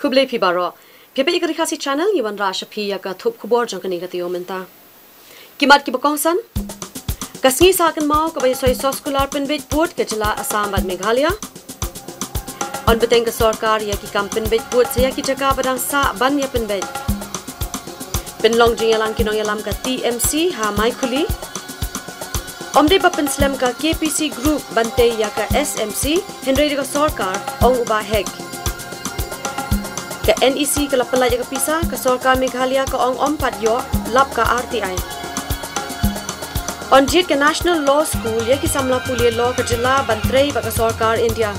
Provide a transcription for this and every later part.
Kublai pi baro. Pepe ik RiKhasi channel iwan rasha pi ya ka thup khubor jang kani ka tiyo menta. Kimat ki bakongsan? Kasngi sakan mau ka bay soy soskular pinbit put ke jila Assam bad Meghalaya. On beteng ka sarkar ya ki kam pinbit put se ya ki jaka badang sa ban ya pinbit. Pinlong jing yalang kinong yalam ka TMC ha mai khuli. Omde bapan slam ka KPC group bante ya ka SMC Henry ka sarkar ong uba hek. Ka NEC ka lapalay ka pisa ka sarkar Meghalaya ka ong ompat yo lap ka RTI. On jit ka National Law School ya ki samla puliya law ka jila bantrei ba ka sarkar India.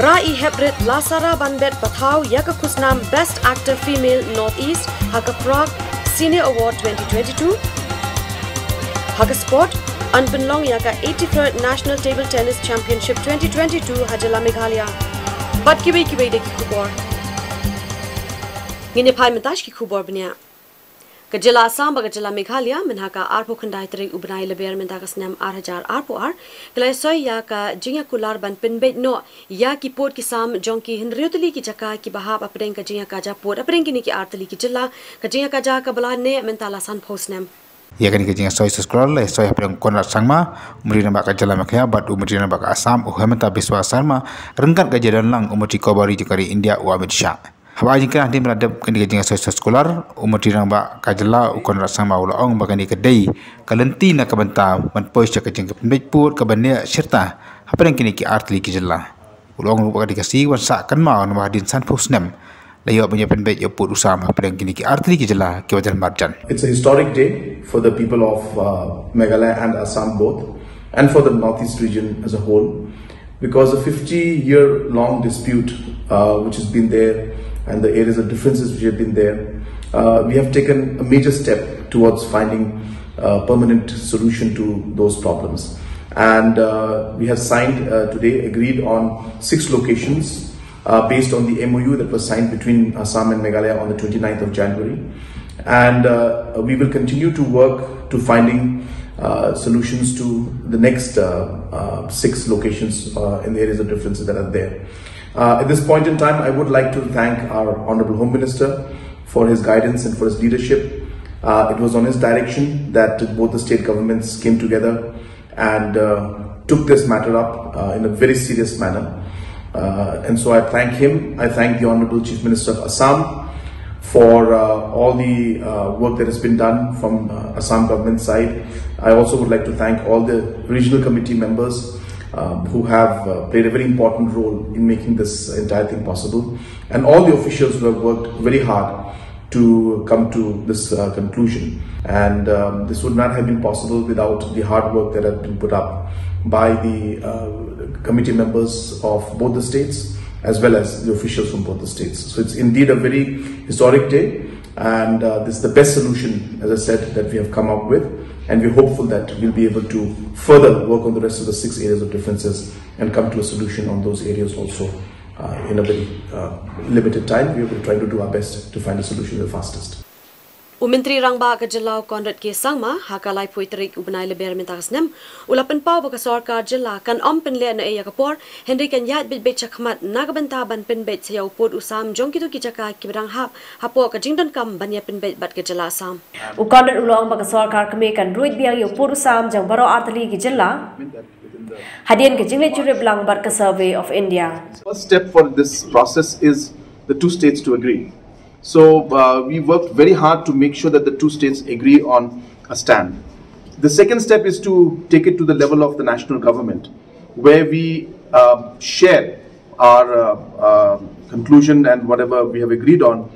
Rai Hebrit Lasara Banbet Pathaw ya ka kusnam Best Actor Female Northeast Haka Prague Senior Award 2022. Haka Sport Anpinlong ya ka 83rd National Table Tennis Championship 2022 Hajala Meghalaya. Bat kibai de ki Khubor. Ngine phai mentash ki Khubor bnya. Kajila Assam ba kajila Meghalaya min haka arpo khandai tri ubnai leber min takas nam 8000 arpo ar klai soy ya ka jinga kular ban pinbet no ya ki port ki sam jonki hinriutli ki jaka ki bahab apreng ka jinga kaja port apreng ki ni ki artli ki jilla ka jinga kaja ka bala ne min tala san post nam ya kan ke jinga soy scroll le soy apreng konrat sangma umri namba ka jala Meghalaya bat umri namba ka Assam uhemta biswa sarma rengkat ka jadan lang umri kobari jikari India wa Malaysia. Haba jika nanti meradap kan dia jinga sosial sekolah umur dirang ba kajala ukon rasang ma ulaong ba kan dia kedai kalenti nak kabenta man pois cak jinga penbet put kabane serta apa yang kini ki artli ki jalla ulaong ba dikasih wan sak kan ma no hadin san posnem layo punya penbet yo put usam apa yang kini ki artli ki jalla ki wajan marjan. It's a historic day for the people of Meghalaya and Assam both and for the northeast region as a whole because a 50-year-long dispute which has been there and the areas of differences which have been there, we have taken a major step towards finding a permanent solution to those problems. And we have signed today, agreed on 6 locations based on the MOU that was signed between Assam and Meghalaya on the 29th of January. And we will continue to work to finding solutions to the next 6 locations in the areas of differences that are there. At this point in time, I would like to thank our Honorable Home Minister for his guidance and for his leadership. It was on his direction that both the state governments came together and took this matter up in a very serious manner. And so I thank him. I thank the Honorable Chief Minister of Assam for all the work that has been done from Assam government side. I also would like to thank all the regional committee members who have played a very important role in making this entire thing possible, and all the officials who have worked very hard to come to this conclusion. And this would not have been possible without the hard work that had been put up by the committee members of both the states as well as the officials from both the states. So it's indeed a very historic day, and this is the best solution, as I said, that we have come up with. And we're hopeful that we'll be able to further work on the rest of the 6 areas of differences and come to a solution on those areas also in a very limited time. We will try to do our best to find a solution the fastest. Umentri rangba ka jilla Konrad ke sangma hakalai puitrik ubnai leber mintakas nem ulapan pau ba ka sarkar jilla kan ompen le na eya kapor Henry kan yat bit bit chakmat nagabanta ban pen bet sayau pod usam jongkitu ki jaka kibrang hap hapo ka jingdon kam banya pen bet bat ka jilla Assam u Konrad ulong ba ka sarkar kame kan ruit biang yo pod usam jang baro artli ki jilla hadian ke jingle chure blang bar ka survey of India. First step for this process is the 2 states to agree. So we worked very hard to make sure that the 2 states agree on a stand. The second step is to take it to the level of the national government, where we share our conclusion and whatever we have agreed on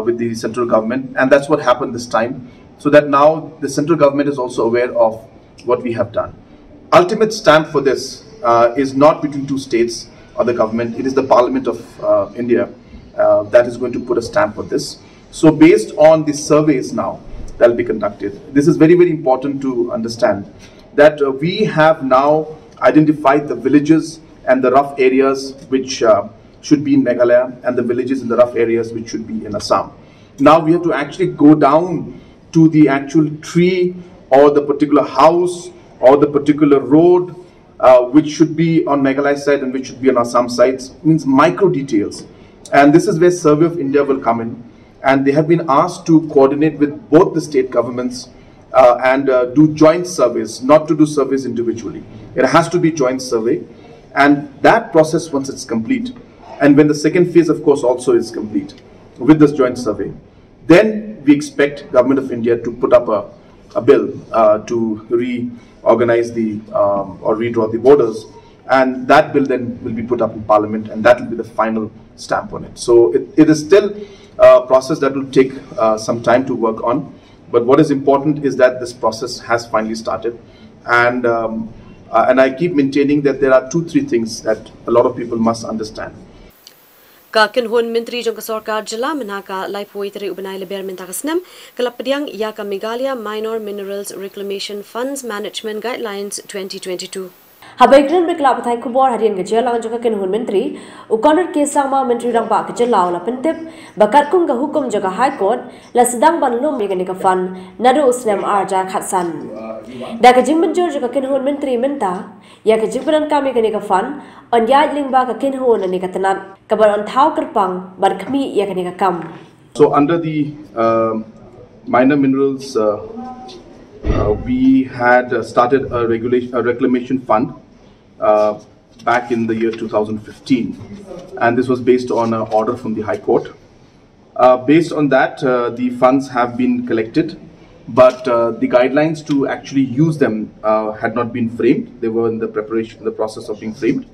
with the central government, and that's what happened this time, so that now the central government is also aware of what we have done. Ultimate stand for this is not between 2 states or the government, it is the Parliament of India that is going to put a stamp for this. So based on the surveys now that will be conducted, this is very, very important to understand that we have now identified the villages and the rough areas which should be in Meghalaya and the villages in the rough areas which should be in Assam. Now we have to actually go down to the actual tree or the particular house or the particular road which should be on Meghalaya side and which should be on Assam sides, means micro details. And this is where Survey of India will come in. And they have been asked to coordinate with both the state governments and do joint surveys, not to do surveys individually. It has to be joint survey. And that process, once it's complete, and when the second phase, of course, also is complete with this joint survey, then we expect Government of India to put up a bill to reorganize the or redraw the borders, and that bill then will be put up in Parliament, and that will be the final stamp on it. So it is still a process that will take some time to work on, but what is important is that this process has finally started, and I keep maintaining that there are 2-3 things that a lot of people must understand. Kakin hun menteri jong sarkar jila menaka lai poitri ubenai leber mentakasnem kalapdiang ya ka Meghalaya Minor Minerals Reclamation Funds Management Guidelines 2022. Habaikran berkelap Thai Khubor hadian gejala lang juga ken hun menteri ukoner kesang ma menteri rang ba gejala la pentip bakat kung ga hukum jaga High Court la sedang banlum ni ka fund nadu usnem arja khatsan da ka jing menjur juga ken hun menteri menta ya ka jibran kami ka fund on ya lingba ka ken hun ni ka tanat ka bar on thau kerpang bar khmi ya ka kam. So under the minor minerals we had started a reclamation fund back in the year 2015, and this was based on an order from the High Court. Based on that, the funds have been collected, but the guidelines to actually use them had not been framed. They were in the process of being framed,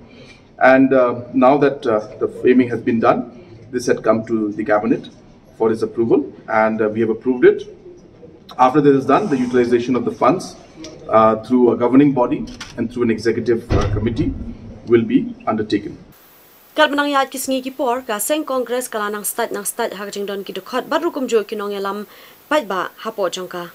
and now that the framing has been done, this had come to the cabinet for its approval, and we have approved it. After this is done, the utilization of the funds through a governing body and through an executive committee will be undertaken. Kalmanang yat kisngi kipor ka seng Congress kalanang stat hakjing don kidukhat barukum jo kinong yalam ba hapo jongka.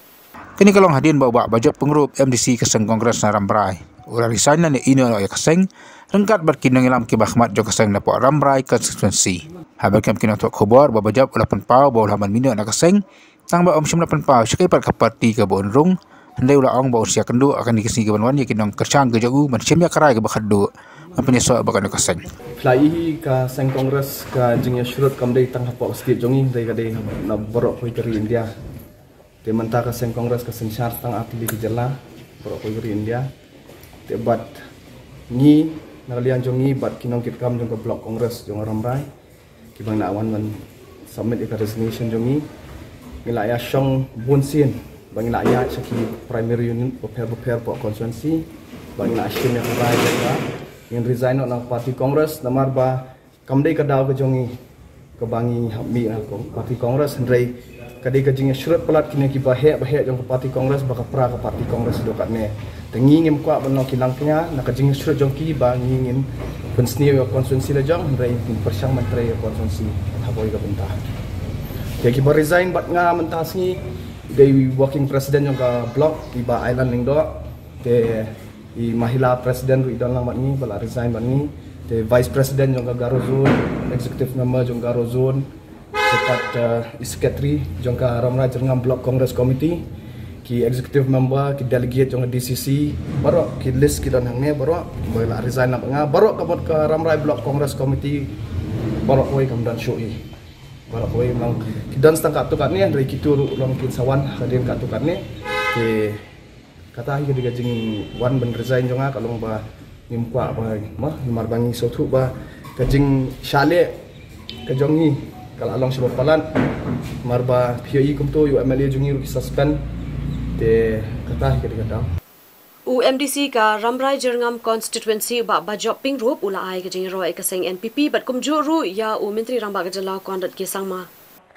Kini kalong hadin bawa bajet pengrup MDC keseng Kongres na Rambrai. Ura risana ni ino ya keseng rengkat berkinong yalam kibahmat jo keseng na po Rambrai constituency. Habar kam kinong tok Khubor bawa bajap ulapan pau bawa laman mino na keseng tang ba om ulapan pau sekai par kaparti ka bon rung handai ula ong ba usia kendu akan dikisni ke banwan ya kinong kercang ke jau man semya karai ke bakhadu apanya so bakan keseng. Flai ka seng Kongres ka jingya shurut kamdei tang hapo state jongi dai ka dei na borok koi keri India. Te menta ka seng Kongres ka seng syar tang atli ke jela borok koi keri India. Te bat ni nakalian jongi bat kinong kitkam jong ka blok Kongres jong Rambrai. Kibang na awan man submit ka resignation jongi. Ngila ya shong bunsin bang ngila ya saki primary union prepare po constituency bang ngila shim ya karai jela. Yang resign ng party Congress namar ba kamdei kadaw ka jongi kabangi mi ng party Congress ndrei kadai ka jing shurut pelat kini ki bahe jong party Congress baka pra ka party Congress do kat ne tengingim kwa bano kilang knya na ka jing shurut jong ki ba ngingin pensni wa constituency la jong ndrei persang menteri constituency haboi ka bentah ya ki ba resign bat nga mentas ni dei working president jong ka block di ba island ning do te I mahila presiden ru idon lang mat ni bala resign mat ni the vice president jong Garo zone executive member jong Garo zone tepat secretary jong ka Ramra Jerngam block congress committee ki executive member ki delegate jong DCC baro ki list ki don hang ne baro bala resign lang nga baro kabot ka Ramra block congress committee baro koi kam dan show I baro koi mang ki dan stang ka tu kat ni dari kitu long kin sawan kadin ka tu kat ni ke kata hi diga jing wan ben resign jonga kalong ba nimkwa ba ma mar bangi sotu ba ka jing shale ka jongi kala along sebab palan mar ba POE kumto yu MLA jongi ru suspend te kata hi diga daw UMDC ka Rambrai Jerngam constituency ba bajop ping rup ula ai ka jing roi ka seng NPP bat kumju ru ya u menteri rang ba ka jala kondat ke sangma.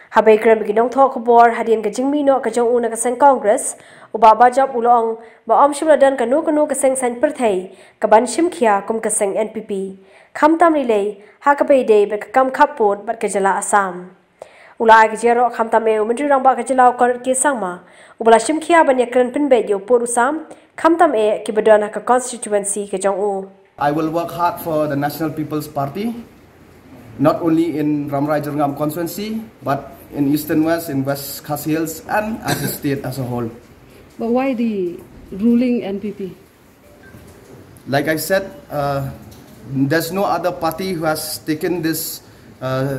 Habaikran beginong thok Khubor hadian ka jing mino ka jong una ka seng Congress uba bajap ulong ba om shimla dan kanu ka seng san perthai ka ban shim khia kum ka seng NPP khamtam rile ha ka be de be kam khapot bat ka jala Assam ula ka jero khamtam e menteri rang ba ka jala kon ke sangma ubala shim khia ban yakran pin be yo por usam khamtam e ki badana ka constituency ka jong u. I will work hard for the National People's Party not only in Ramrai Jerngam constituency but in Eastern West, in West Khasi Hills and as a state as a whole. But why the ruling NPP? Like I said, there's no other party who has taken this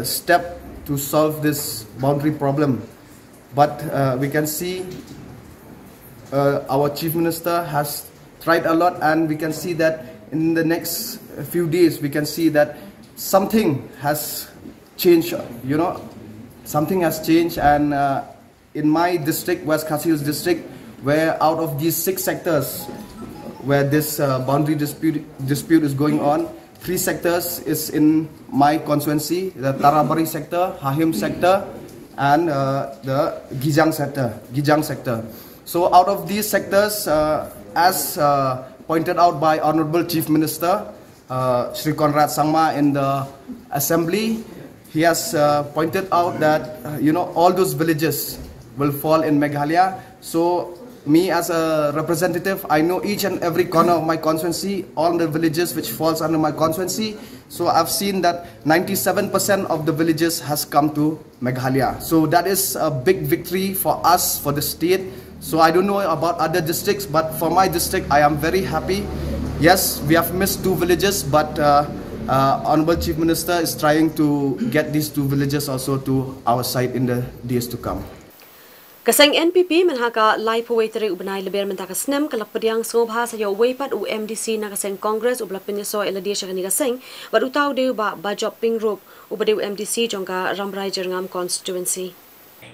step to solve this boundary problem. But we can see our Chief Minister has tried a lot, and we can see that in the next few days we can see that something has changed. Something has changed, and in my district, West Khasi district, where out of these 6 sectors where this boundary dispute is going on, 3 sectors is in my constituency: the Tarabari sector, Hahim sector, and the Gijang sector. So out of these sectors, as pointed out by Honorable Chief Minister Shri Conrad Sangma in the Assembly, he has pointed out that all those villages will fall in Meghalaya. So me as a representative, I know each and every corner of my constituency, all the villages which falls under my constituency. So I've seen that 97% of the villages has come to Meghalaya. So that is a big victory for us, for the state. So I don't know about other districts, but for my district, I am very happy. Yes, we have missed 2 villages, but Honorable Chief Minister is trying to get these 2 villages also to our side in the days to come. Kaseng NPP menhaka lai puweteri ubenai leber mentaka snem kalapadiang sobha sa yo weipat UMDC na kaseng Congress ublapin so eladia shakani kaseng but utaw deu ba bajop pingrop ubadeu MDC jongka ramrai jerngam constituency.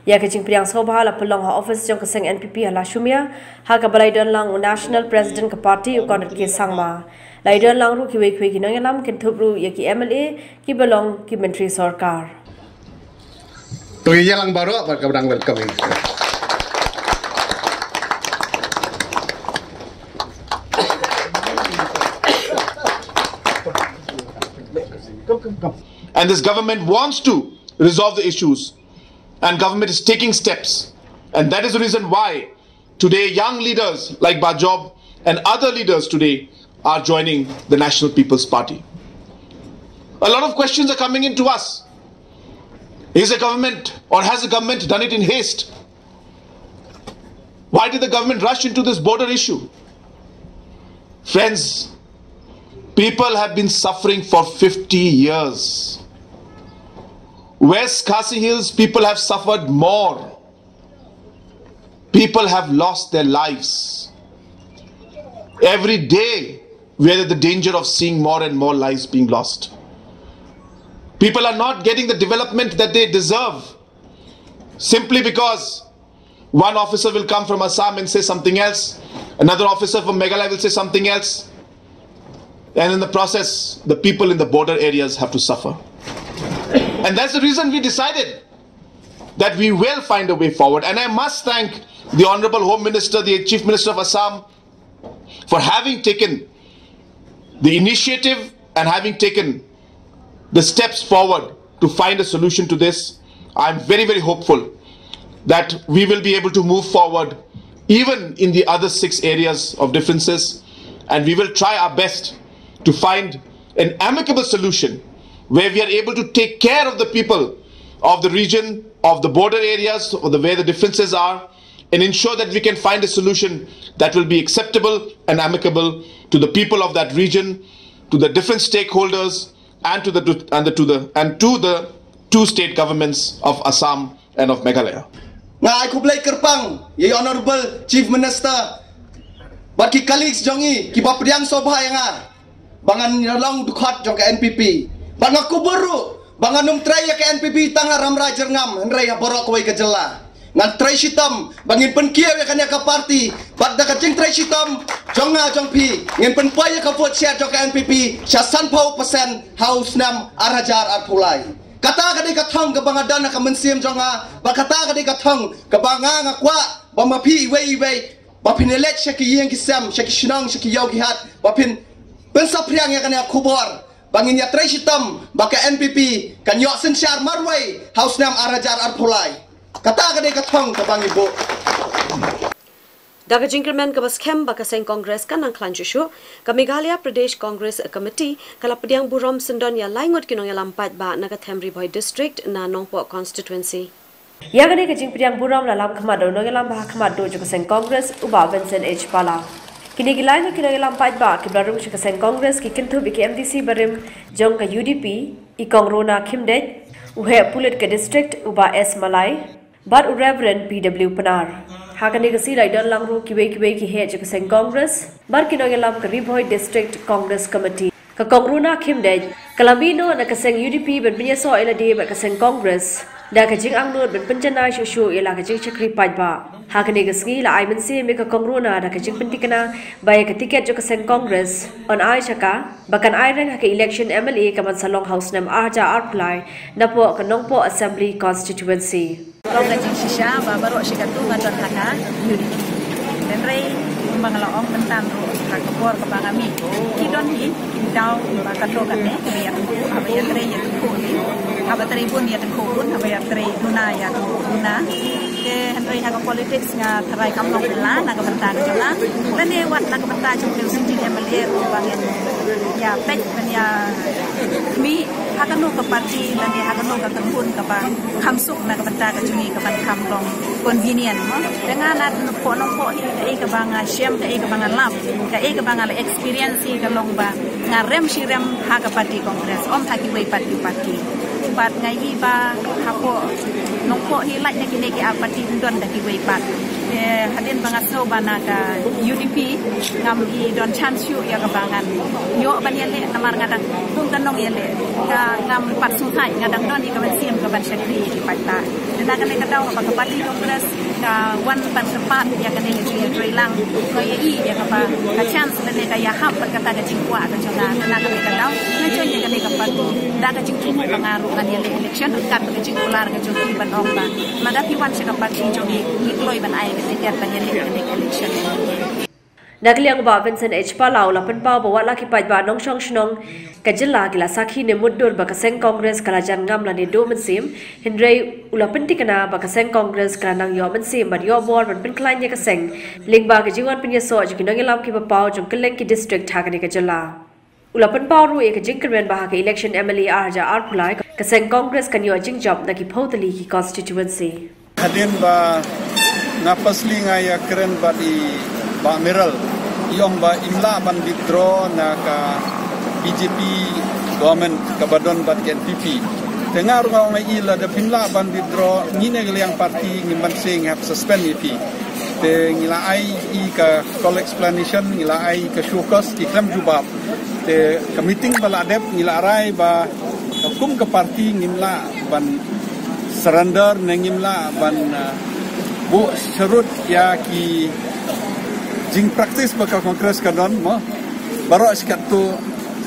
Ya kecing priang sobha la pelong ha office jong kaseng NPP hala shumia ha ka balai don lang national president ka party ukon ke sangma lai don lang ru ki wei khwe ki nang lam kin thupru ya ki MLA ki belong ki menteri sarkar. To yang baru apa kabang welcome. And this government wants to resolve the issues, and government is taking steps, and that is the reason why today young leaders like Bajob and other leaders today are joining the National People's Party. A lot of questions are coming in to us. Is the government, or has the government done it in haste? Why did the government rush into this border issue? Friends, people have been suffering for 50 years. West Khasi Hills, people have suffered more. People have lost their lives. Every day, we are at the danger of seeing more and more lives being lost. People are not getting the development that they deserve simply because one officer will come from Assam and say something else, another officer from Meghalaya will say something else, and in the process, the people in the border areas have to suffer. And that's the reason we decided that we will find a way forward. And I must thank the Honorable Home Minister, the Chief Minister of Assam, for having taken the initiative and having taken the steps forward to find a solution to this. I'm very, very hopeful that we will be able to move forward even in the other 6 areas of differences, and we will try our best to find an amicable solution where we are able to take care of the people of the region, of the border areas, or where the differences are, and ensure that we can find a solution that will be acceptable and amicable to the people of that region, to the different stakeholders, and to the 2 state governments of Assam and of Meghalaya. Ngai kublai kerpang, ye Honorable Chief Minister, but ki colleagues jongi ki bapriang sobha yanga, bangan nyalong dukhat jong ke NPP, bangan Khubor, bangan tray ke NPP tanga ramra jerngam, henry borok koi kejela. Ngan tray sitam, bangin penkia ya kan ya ke party, bat da kacing tray sitam, jonga jong pi, ngin penpai ya ke vote share jong ke NPP, syasan pau persen haus nam arajar arpulai. Kata kadai kathong ke bangadan ke mensim jonga, bakata kadai kathong ke banga ngakwa, bamapi iwe, bapin elect syaki yang kisam, syaki shinang, syaki yau kihat, bapin pensapriang ya kan ya Khubor, bangin ya tray sitam, baka NPP, kan yok sensyar marwai, haus nam arajar arpulai. Kata kadai kathong ke bang ibu. Daga jingkerman ka baskem baka seng Congress kan ang klanjushu ka Meghalaya Pradesh Congress Committee kalapadiang burom sendon ya laingot kinong ya lampat ba naga Themri Boy District na Nongpo constituency. Ya gade ka jingpriang burom la lam khamado no lam ba khamado jo ka seng Congress uba Vincent H Pala. Kini gilain kinong ya lampat ba ki blarum ka seng Congress ki kintu bi MDC barim jong ka UDP Ikong Rona Kimdej, uhe pulit ke district uba S Malai, but Reverend PW Panar. Hakani kasi lai don langru kiwe ki he je kaseng Congress, bar kinogelam ke Riboy District Congress Committee. Ka Kongrona Kimdej, Kalambino na kaseng UDP ben penyeso elade ba kaseng Congress. Da kajing angnut ben penjana shushu ila kajing chakri pajba. Hakani kasngi la ai mensi me ka Kongrona da kajing pentikana bay ka tiket jo kaseng Congress on ai chaka bakan ai reng ha election MLA kaman salong house nam arja arplai na po ka nongpo assembly constituency. Long kajing shisha ba baro shikatu ngadon haka UDP. Dan rei mangalaong mentan ro ka Khubor ka bangami. Kidon hi daw ba kadro kan ne ya apa ya tre ya ko ni apa tre pun ya ko pun apa ya tre duna ya duna ke henry ha politics nga tharai kam long la na ka mentan jona dan ne wat na ka mentan chung tel sing MLA ro bangen ya pek ben ya mi ha kan no ka parti dan ne ha kan no ka tengkun ka ba kham suk na ka mentan ka chuni ka ban kham long convenient mo dengan na po nong po hi ka banga shem ka banga lap ka banga experience ka long ba nga rem shi rem ha ka parti congress om tha ki wei parti bat ngai hi ba ha po nong po hi lai na ki ne ki a parti don da ki wei pat hadin banga so bana ka UDP ngam i don chance yu ya ka bangan yo ban yele namar ngadang tung kan nong yele ka ngam pat su thai ngadang don ni ka ban sim ka ban sekri ki paita dan ka ne ka daw ka parti congress ka wan ban sepat ya ka ne ki troi lang ko ye i ya ka ba ka chance ne ka ya hap ka ta ka jingwa ka jona dan ka ne ka daw na choy ka ne ka parti da ka jing tumu pangaru kan yele election ka ka jing ular ka joki ban ong ba magati wan se ka parti jogi ni kloi ban ai ka ban yele ka ne election Nagliang ba Vincent H. Palau lapan pau bawa laki paj ba nong shong shnong kajila gila sakhi ne muddur ba kaseng Congress kalajan ngam la ne do mensim hindrei ulapan tikana ba kaseng Congress kalanang yo mensim ba yo bor ban penklain ya kaseng ling ba kajiwan penyeso ju kinong ilam ki ba pau jong keleng ki district hakani kajila ulapan pau ru e kajing kermen ba ka election MLA arja arpulai kaseng Congress kan yo jing job na ki photali ki constituency hadin ba napasli nga ya keren ba di ba miral yong ba imla ban withdraw na ka BJP government ka badon bat NPP tengar nga ila da pimla ban withdraw ni ne yang parti ngimban sing have suspend EP te ngila ai I ka call explanation ngila ai ka showcase ki klam jubab te ka meeting bala dep ngila rai ba kum ka parti ngimla ban surrender ngimla ban bu syarut ya ki jing praktis bakal kongres kadon mo barok sikat tu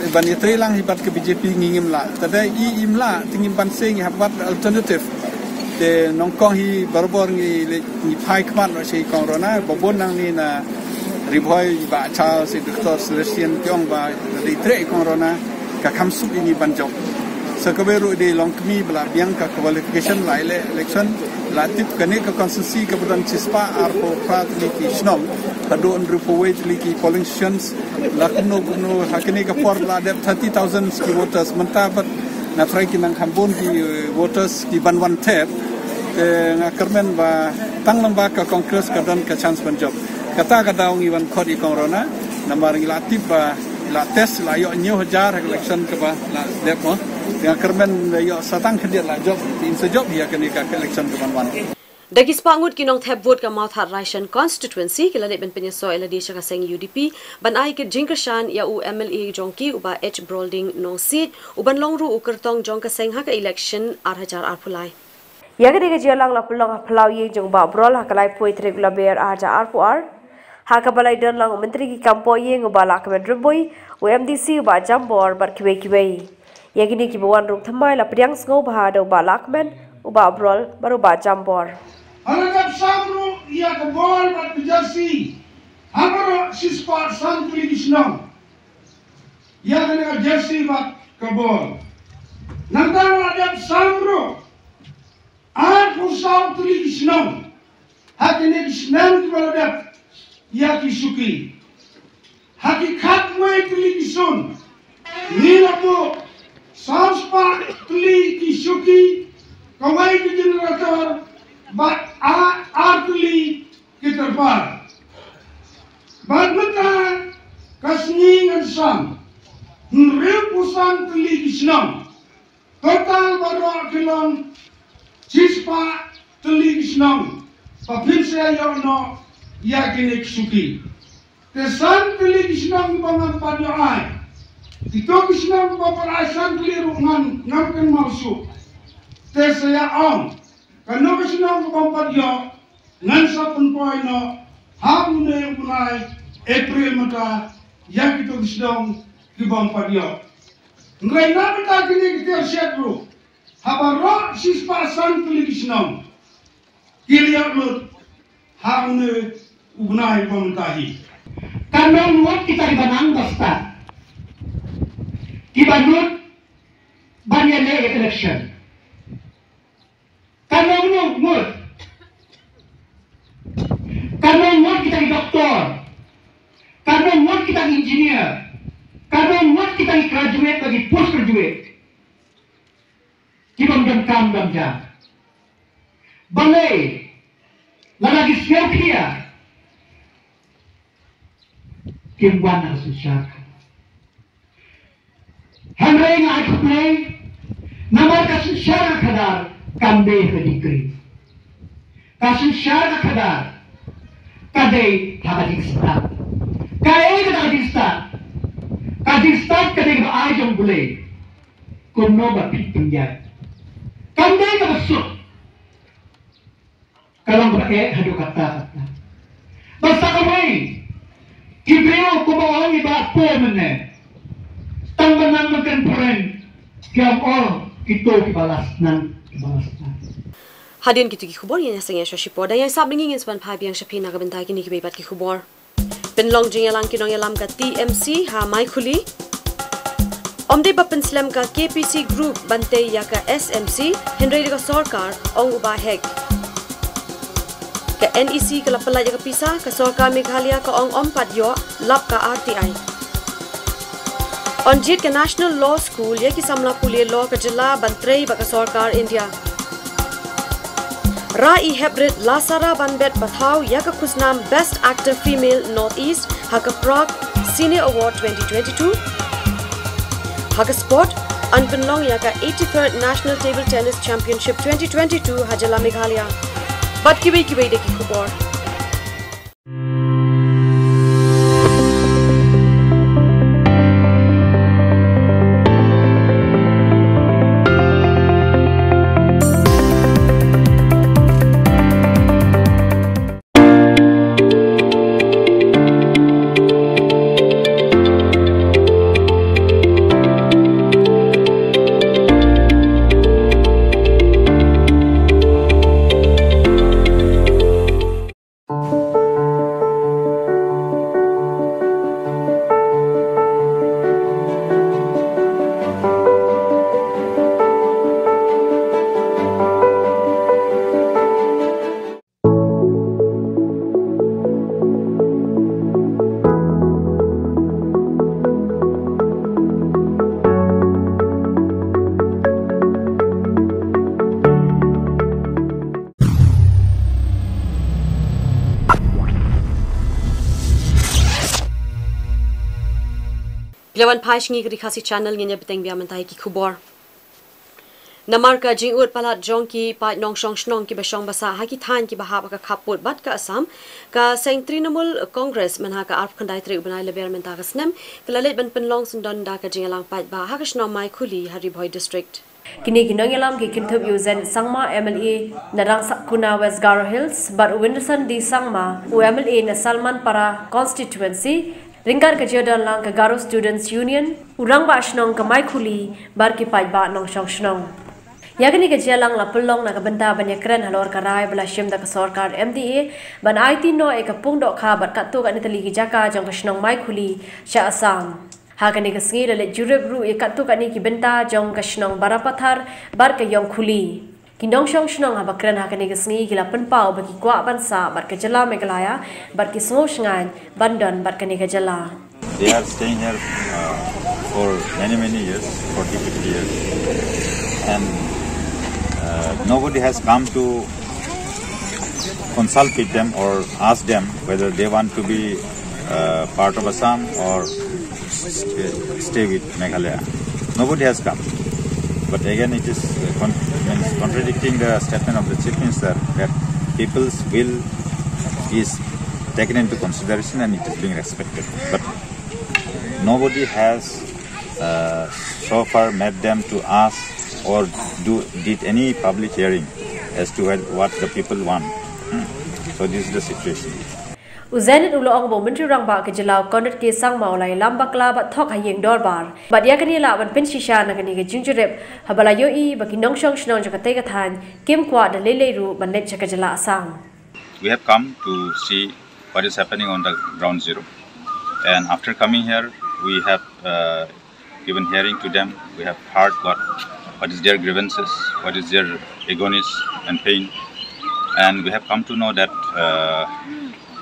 bani trilang hibat ke BJP ngingim la tada I imla tingim pansing habat alternative de nongkong hi barbor ni phai khmat no sei corona bobon nang ni na riboy ba cha si Dr. Celestian kyong ba ri tre corona ka khamsu ini banjok sakaberu de longkmi bla biang ka qualification la election latip kane ka constituency ka budan cispa arpo prat liki snom kadon rupowe liki polling stations lakno no hakene ka for la de 30,000 ski voters mentabat na fraiki nang hambon ki voters ki ban one third nga kermen ba tang lamba ka congress ka don ka chance banjob kata ka daung iwan khodi corona namar latip ba la test la yo new hajar election ka ba la depo yang kermen yo satang khadir la job tin se job dia kene ka election ka ban Dagi spangut kinong thep vote ka mouth hat Raishan constituency kila ne ben penyeso eladi ka seng UDP ban ai ke jinkershan ya u MLA jongki uba H Brolding no seat uban longru ukertong jong ka seng ha ka election arhajar arpulai ya ke de jalang la pulong plau ye jong ba brol ha kalai poi regular bear arja arpuar ha ka balai don lang menteri ki kampo ye ngobala ka medrboy UMDC uba jambor bar kiwe ya gini ki bawan rung thamai la priang sngo ba do ba lakmen uba brol baru ba jambor Hanap samru ia Khubor bat Jersey. Hamro sispar santri Islam. Ia kena Jersey bat Khubor. Nanti ada samru. Aku santri Islam. Hakini Islam kepada ia kisuki. Hakikat mai tuli kisun. Nilapo sanspa tuli kisuki. Kawai di generator. But artuli keterpar. But mata kasning and sam. Repusan tuli Islam. Total baru kilong cispa teligis nong papinsa yono yakinik suki. Tesan teligis nong bangan ay. Ditogis nong paparay san keliru ngamken masuk. Tesaya on. Kanogis nong papadyo ngansa penpoy no hamune unay April mata yakitogis nong kibang padyo. Ngai nabi ta kini kita siap bro. Habaro sispa san tulis nom. Kiliak lut hamne ugnai pementahi. Kanong wat kita ibanang basta. Kibanut banyane election. Kanong mut. Kanong wat kita doktor. Kanong wat kita engineer. Kanong wat kita graduate lagi post graduate. Kibang jam jam. Balai lagi siap dia. Kimban harus siap. Hamre nga aku play. Namar kasus syara kadar kambe kedikri. Kasus syara kadar kadai hagadik start. Kaya hagadik start. Kadik start kadai ba ajong bulay. Kuno ba pitpinjay. Kambe ka masuk. Kalau ba hadu kata. Basta kamay. Kibreo ko ba ang iba po mene. Tangganan makan peren. Kiam all kito kibalas nan. Hadian gitu ki Khubor yang sengya shoshipo da yang sab ngingin span pha biang shapi na gabentai kini ki bebat ki Khubor. Penlong jing yalang kinong yalam ka TMC ha mai khuli. Omde bapen slam ka KPC group bante ya ka SMC Henry ka sarkar ong uba hek. Ka NEC ka lapala ya ka pisa ka sarkar Meghalaya ka ong ompat yo lap ka RTI. Onjit ka National Law School ya ki samla pulie law ka jila bantrei ba ka sarkar India. Rai Hebrit Lasara Banbet Bathau ya ka khusnam Best Actor Female Northeast haka Prague Senior Award 2022. Haka Sport Anpinlong ya ka 83rd National Table Tennis Championship 2022 hajala Meghalaya. Bat kibai de ki Khubor. Lawan pai shingi RiKhasi channel ngenya beteng bia mentai ki Khubor. Namar ka jing ut palat jong ki pa nong shong shnong ki basong basa ha ki than ki bahab ka khaput bat ka Assam ka seng Trinamool Congress man ha ka arp khandai tri banai leber menta ka snem kalalet ban penlong sundon da ka jing alang pat ba ha ka shnom mai khuli Hari Boy district. Kini ginong yalam ki kintup yuzen sangma MLA narang sakuna West Garo Hills but Winderson di sangma UMLA na Salman para constituency Ringkar kejodohan lang ke Garo Students Union, urang ba asnong ke mai khuli bar ki pai ba nong shong shnong. Yakni kejalang la pelong na kabenta banyak keren halor karai bela shim da ke sarkar MDA ban IT no e kapung dok kha bat katu kan itali ki jaka jong ke shnong mai khuli sha Assam. Hakani ke sngi le jureb ru e katu kan ki benta jong ke shnong barapathar bar ke yong khuli. Kindong shong shnong ha bakran hakani ke sngi gila penpau bagi kwa bansa bar ke jala Meghalaya bar ki sngo shngan bandon bar kani ke jala. They are staying here for many years, 40-50 years, and nobody has come to consult with them or ask them whether they want to be part of Assam or stay with Meghalaya. Nobody has come. But again, it is contradicting the statement of the Chief Minister that people's will is taken into consideration and it is being respected. But nobody has so far made them to ask or did any public hearing as to what the people want. So this is the situation. Uzain ulo ang moment rang ba ke jelaw konat ke sang maulai lamba kla ba thok hayeng dor bar ba dia kani la ban pen shisha na kani ke jingjurep habala yo I ba kinong shong shnong jakate ka than kim kwa da lele ru ban net chaka jela asam. We have come to see what is happening on the ground zero, and after coming here we have given hearing to them. We have heard what is their grievances, what is their agonies and pain, and we have come to know that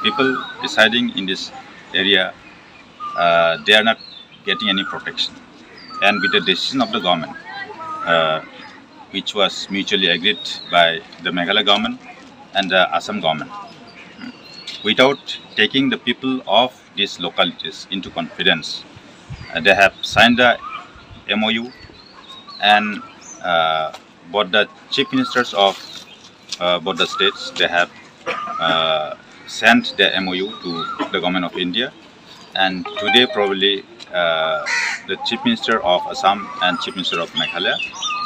people residing in this area, they are not getting any protection. And with the decision of the government, which was mutually agreed by the Meghalaya government and the Assam government, without taking the people of these localities into confidence, they have signed the MOU, and both the chief ministers of both the states, they have sent the MOU to the government of India, and today probably the Chief Minister of Assam and Chief Minister of Meghalaya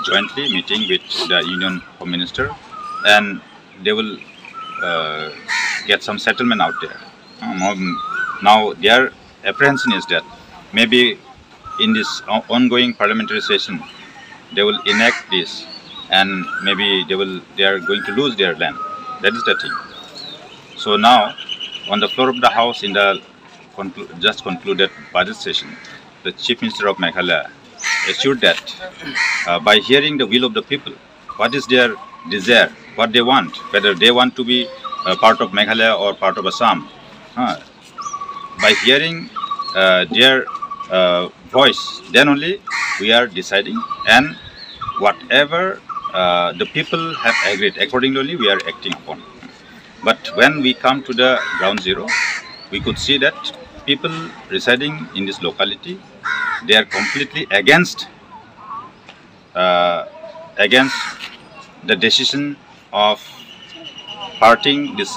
jointly meeting with the Union Home Minister, and they will get some settlement out there. Now their apprehension is that maybe in this ongoing parliamentary session they will enact this, and maybe they are going to lose their land. That is the thing. So now, on the floor of the House in the just concluded budget session, the Chief Minister of Meghalaya assured that by hearing the will of the people, what is their desire, what they want, whether they want to be part of Meghalaya or part of Assam, by hearing their voice, then only we are deciding, and whatever the people have agreed, accordingly we are acting upon. But when we come to the ground zero, we could see that people residing in this locality, they are completely against the decision of parting this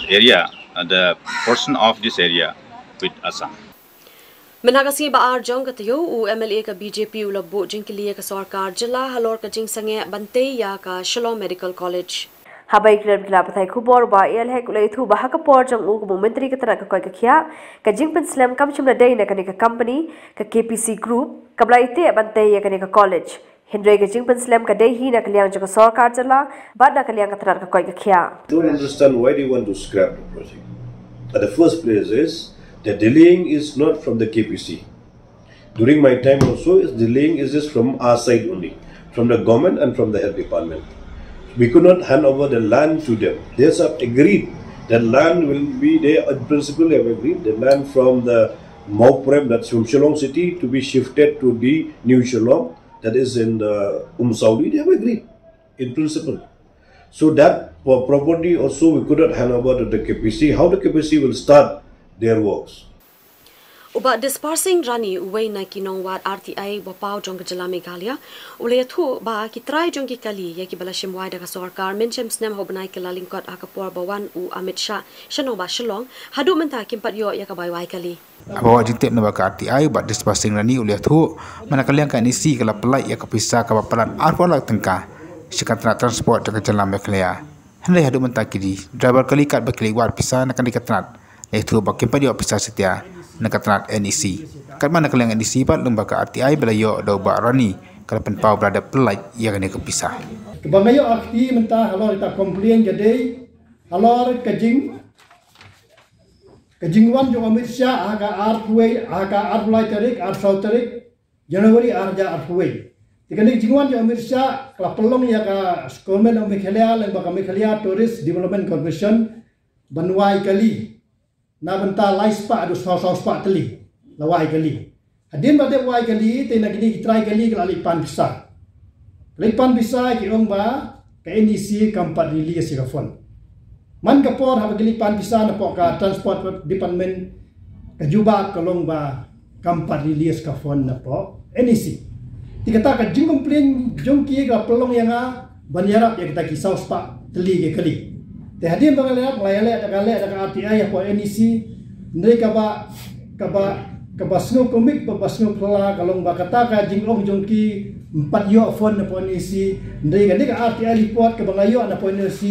area, the portion of this area with Assam. Menagasi baar jong ka Taiew u MLA ka BJP ulabo jing kiliye ka sarkar jila halor ka jing sange bante ya ka Shalom Medical College. Habai klub gila patai Khubor ba el hek ulai thu bah ka por jong u ko menteri ka tara ka koi ka khia ka jing pen slam kam chimna dai na ka ni ka company ka KPC group ka blai te bante ya ka ni ka college Hindre ka jing pen slam ka dai hi na ka liang jong ka sarkar jila bad na ka liang ka tara ka koi ka khia. Don't understand why they want to scrap the project. At the first place is the delaying is not from the KPC. During my time also, delaying is just from our side only, from the government and from the health department. We could not hand over the land to them. They have agreed that land will be there. In principle, they have agreed the land from the Mauprem, that's from Shillong city, to be shifted to the new Shillong, that is in the Saudi. They have agreed in principle. So that for property also we could not hand over to the KPC. How the KPC will start their works? Uba dispersing rani uway na kinong wat RTI wapau jong kajala Meghalaya ulay thu ba kitray jong kikali ya kibala shimway da ka sarkar menchem snem hobanay kilalingkot akapor bawan u Amit Shah shanong ba Shillong hadu menta kimpat yo ya kabayway kali. Abawa jintip na ba ka RTI ba dispersing rani ulay thu manakaliang ka nisi kala pelai ya kapisa kapapalan arwala tengka sikatra transport da kajala Meghalaya. Henday hadu menta kiri driver kali kat bakli war pisa nakan dikatrat itu ba kimpat yo pisa setia nakatrat NEC. Kat mana kaliang NEC bat lembaga RTI belayo do ba rani kalau penpau berada pelai ia kena kepisah. Kebangayo akti mentah halor kita komplain jadi halor kajing wan jo Amit Shah aga artway aga artway tarik artsaw tarik Januari arja artway. Tikani jingwan jo Amit Shah kala pelong ya ka Government of Meghalaya lembaga Meghalaya Tourist Development Corporation banwai kali na benta laispa adu saw teli lawai kali adin bade wai kali te na gini try kali kala lipan bisa ki ong ba ka NEC kampat release ka fon man ka por ha lipan bisa na po ka transport department ka juba ka long ba kampat release ka fon na po NEC Dikata ka jing komplain jong ki ka pelong yang banyarap yang kita kisau spa teli ke kali. Te hadim bangalap layale ada RTI apa NEC ndai ka snow komik pa snow pla kalong ba kata ka jing ong jong ki 4 yo phone na po NEC ndai ka RTI report ka bangayo na po NEC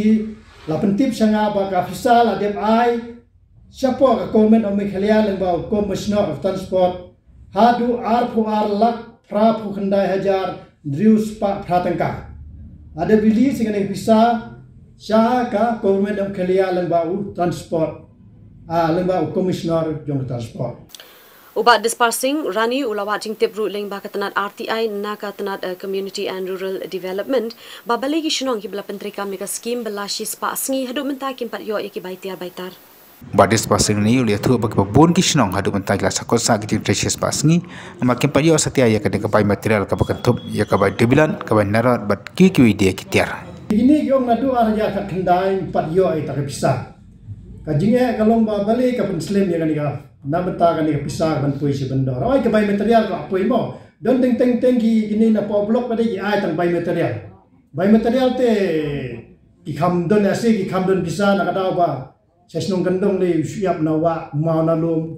la pentip sanga ba ka fisal adem ai siapa ka comment om Meghalaya lang ba Commissioner of Transport hadu R4R lak pra kendai hajar drius pak pratangka ada bili dengan bisa syaka government of Meghalaya lembau transport lembau commissioner jong transport ubat dispersing rani ulawat jing tip root leng ba katanat RTI naka tanat community and rural development ba balegi shnong ki bla pentrika mega scheme belashi spa sngi hadu menta kim pat yo ki baitar Badis pasing ni ulia tu bagi pabun kisnong hadu mentai la sakot sa giting treasures pasngi makin padio setia ya kadang kapai material ka bakentup ya kabai debilan kabai narat bat kikiwi dia kitiar ini yong nadu arja ka kendai padio ai tak bisa kajinge kalong ba bali ka penslim ya kanika na menta kanika bisa ban pui si bendor ai kabai material ka pui mo don teng ki gini na po blok pada ki ai tang bai material te ki kham don ase ki kham don bisa na kadau ba sesnong gendong ni siap nawa mau nalum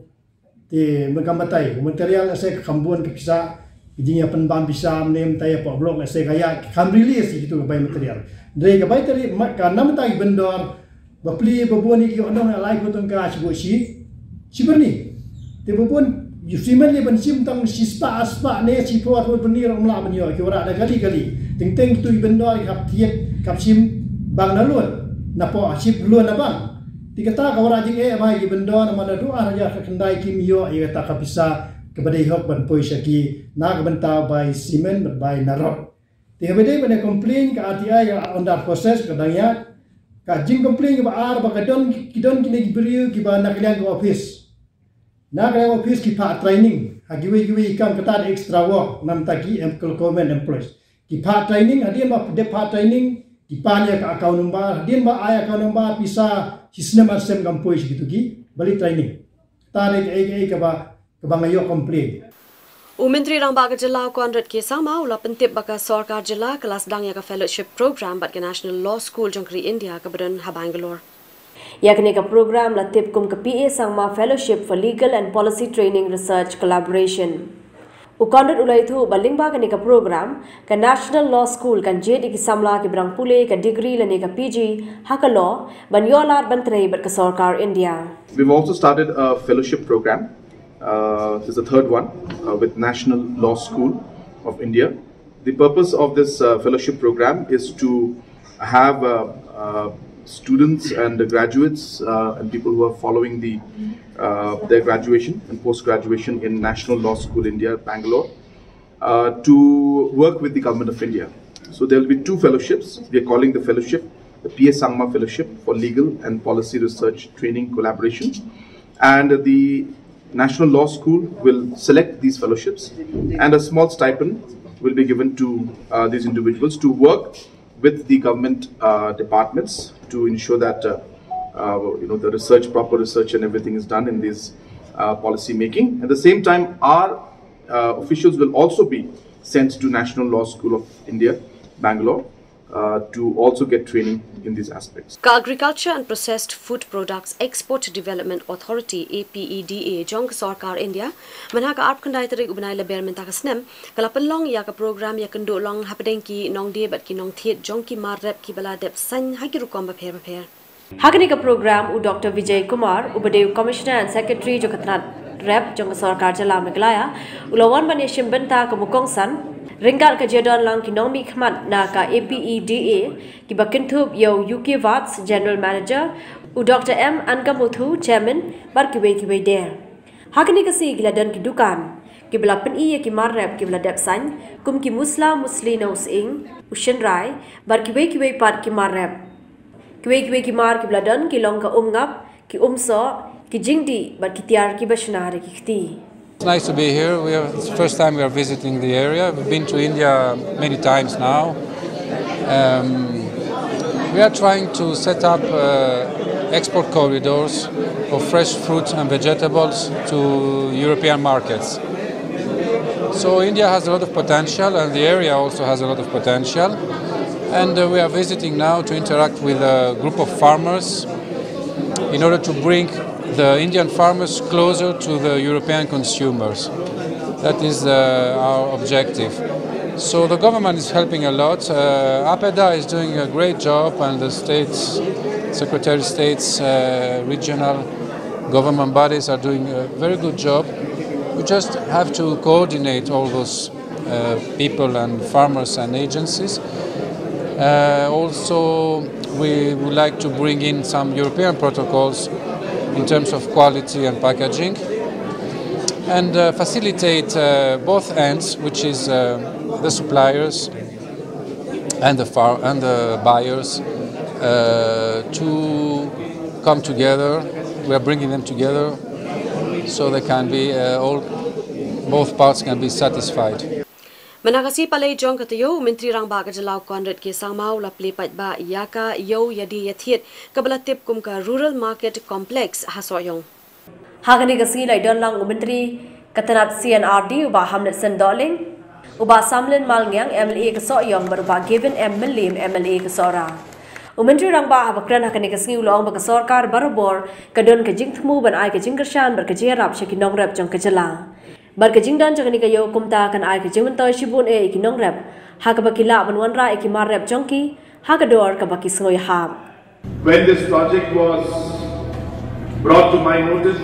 ti megamatai material ase kambuan ke bisa ijinya penban bisa nem tay apa blok ase kaya kam release gitu bai material dre ga bai tari ka nam tai bendor bapli babon iki onong lai ko tong ka si berni te babon yusimen le ban sim tang sispa aspa ne si po atau penir umla banyo ki ora ada kali teng tu bendor kap tiet kap sim bang nalun napo asip luan abang dikata kau rajin mai bendon mana doa raja kendai kimio ia kata kapisa kepada hok ban poisaki nak bentau by simen by narot tiga bede benda komplain ke RTI yang under process kadangnya kajing komplain ke ar bakadon kidon kini beriu ki ba nak liang ke office ki pa training hagiwe kam kata ada extra work nam taki comment employees ki pa training hadian ba de pa training di panya ke account number hadian ba ay account number bisa sistem asem kampus gitu ki balik training tarik ke bangayo komplain Menteri Rang Baga Jilla Konrad ke sama ula pentip baka Sarkar Jilla kelas dang ya ka fellowship program bat ke National Law School jongkri India ke badan Bangalore yakni ka program la tip kum ka PA sangma fellowship for legal and policy training research collaboration Ukandut ulai thu baling ba ka program ka National Law School kan jed ki samla ki brang pule ka degree lani ka PG haka law ban yolar ban trei bat ka Sarkar India. We've also started a fellowship program. This is the third one with National Law School of India. The purpose of this fellowship program is to have students and graduates and people who are following their graduation and post-graduation in National Law School India, Bangalore, to work with the Government of India. So there will be two fellowships. We are calling the fellowship the PA Sangma Fellowship for Legal and Policy Research Training Collaboration. And the National Law School will select these fellowships, and a small stipend will be given to these individuals to work with the government departments to ensure that the proper research and everything is done in this policy making. At the same time, our officials will also be sent to National Law School of India, Bangalore, to also get training in these aspects. Agriculture and Processed Food Products Export Development Authority APEDA jong Sarkar India manha ka arp kandai tarik ubnai leber menta ka snem kala penlong ya ka program ya kendo long hapdeng ki nong de bat ki nong thiet jong ki mar rep ki bala dep san ha ki rukom ba pher hakani ka program u Dr Vijay Kumar ubadev Commissioner and Secretary jokatnat rep jong Sarkar Jilla Meghalaya ulawan baneshim benta ka mukong san Ringkat kejadian lang kinomi khmat na ka APEDA ki bakintub yo UK VATS General Manager u Dr M Angamuthu Chairman bar ki we der hakni kasi giladan ki dukan ki bela pen iya ki marrep ki bela depsan kum ki muslim na using ushen rai bar ki we pat ki marrep ki we ki mar ki bela dan ki long ka umngap ki umso ki jingdi bar ki tiar ki bashnare ki khti. It's nice to be here. It's the first time we are visiting the area. We've been to India many times now. We are trying to set up export corridors of fresh fruits and vegetables to European markets. So India has a lot of potential, and the area also has a lot of potential. And we are visiting now to interact with a group of farmers in order to bring the Indian farmers closer to the European consumers. That is our objective. So the government is helping a lot. APEDA is doing a great job, and the states, Secretary of States, regional government bodies are doing a very good job. We just have to coordinate all those people and farmers and agencies. Also, we would like to bring in some European protocols in terms of quality and packaging, and facilitate both ends, which is the suppliers and the buyers, to come together. We are bringing them together so they can be both parts can be satisfied. Menagasi palay jong katayo Menteri Rang Ba Kajalau Konrad ke sangmau la plipat ba yaka yo yadi yathiet kabalatip kum ka rural market complex hasoyong. Hagani kasi lai don lang Menteri Katanat CNRD uba Hamlet Sendoling uba Samlin Malngyang MLA kasoyong berupa given MLA MLA kasora. Menteri Rang Ba habakran hakani kasi ulong ba kasorkar barobor kadon ka jingthmu ban ai ka jingkershan berkejerap syakinong rap jong kajala. Berkejing dan jangan ikayo kumta kan ai kejing mentoi shibun ikinong rep hakabakila banwanra ikimar rep jongki hakador kabaki sengoy hab. When this project was brought to my notice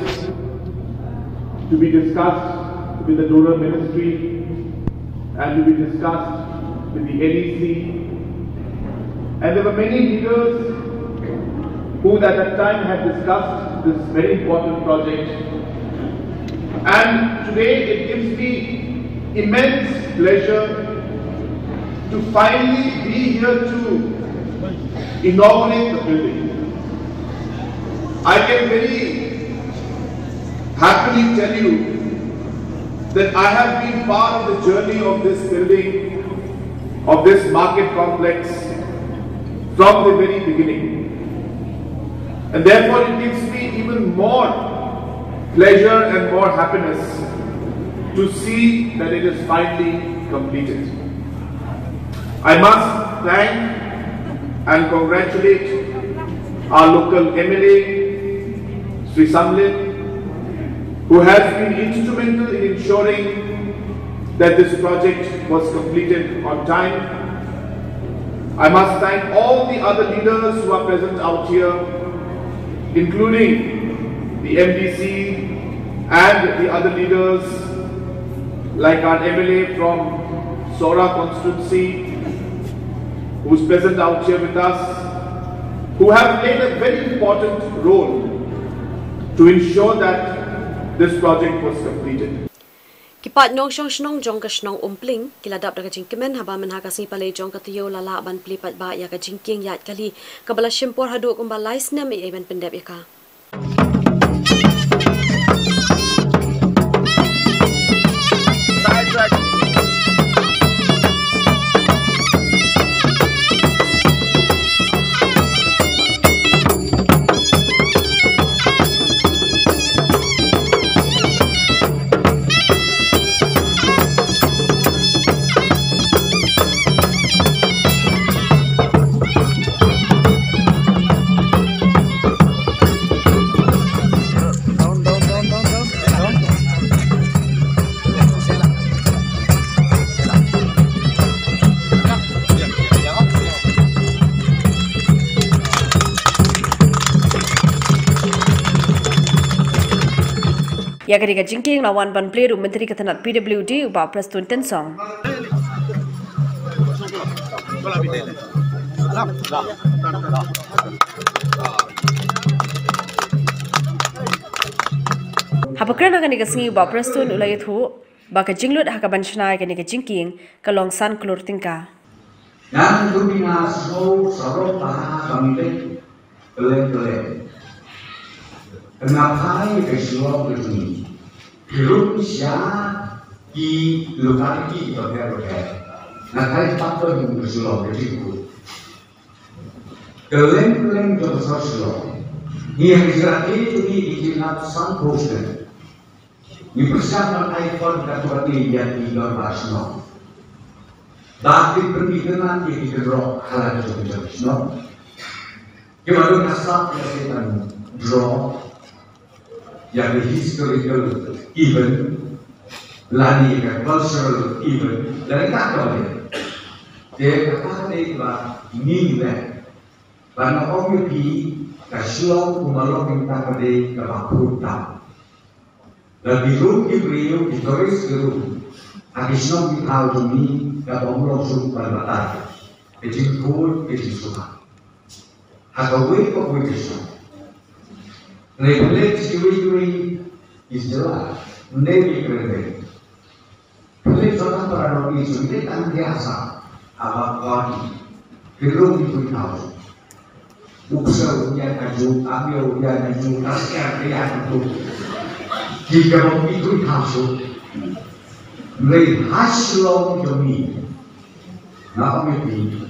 to be discussed with the Donor Ministry and to be discussed with the NEC, and there were many leaders who at that time had discussed this very important project. And today it gives me immense pleasure to finally be here to inaugurate the building. I can very happily tell you that I have been part of the journey of this building, of this market complex from the very beginning. And therefore it gives me even more pleasure and more happiness to see that it is finally completed. I must thank and congratulate our local MLA, Sri Samlin, who has been instrumental in ensuring that this project was completed on time. I must thank all the other leaders who are present out here, including the MDC and the other leaders like our MLA from Sora constituency, who is present out here with us, who have played a very important role to ensure that this project was completed. Kipat nong shnong jong ka shnong umpling kiladap daga jingkemen haba menhakasi palay jong katiyo lala ban plipat ba ya ka jingking yat kali kabala shimpor hadu kumba laisnem e ban pendep yaka. Ya kari ka jingking lawan ban pleru Menteri Katanat PWD uba Prestun Tensong. Hapakran akan dikasih uba Prestun ulayat hu baka jinglut hakaban shnai kan ka jingking kalong san klur tingka. Dan dunia semua sarung tahan kami kelek. Kenapa ini kesuap begini? Rusia di lokasi berbagai, nak kali faktor yang kesuap begitu. Keleng terbesar suap. Ini yang diserahi ini dikirimkan sang proses. Ni persiapan iPhone katuati yang di Basno. Tapi perpikiran yang digerok halan itu Basno. Gimana kasar yang kita draw yang historical event, lani yang cultural event, dari kata dia kata dia ni lah. Karena orang itu kasilong kumalong yang tak ada kebakutan. Lebih rumit beliau historis keru. Habis nong tahu ni kapamulong sumpah batal. Kecil pun kecil suka. Hakawe kok gue kecil. Refleksi wih is jelas. Nevi keren. Refleksi orang paranormal itu ini tak biasa. Awak kaki. Keru itu tahu. Uksa ujian kaju, ambil ujian kaju, kasih dia itu. Jika begitu masuk, RiKhasi demi, nak mesti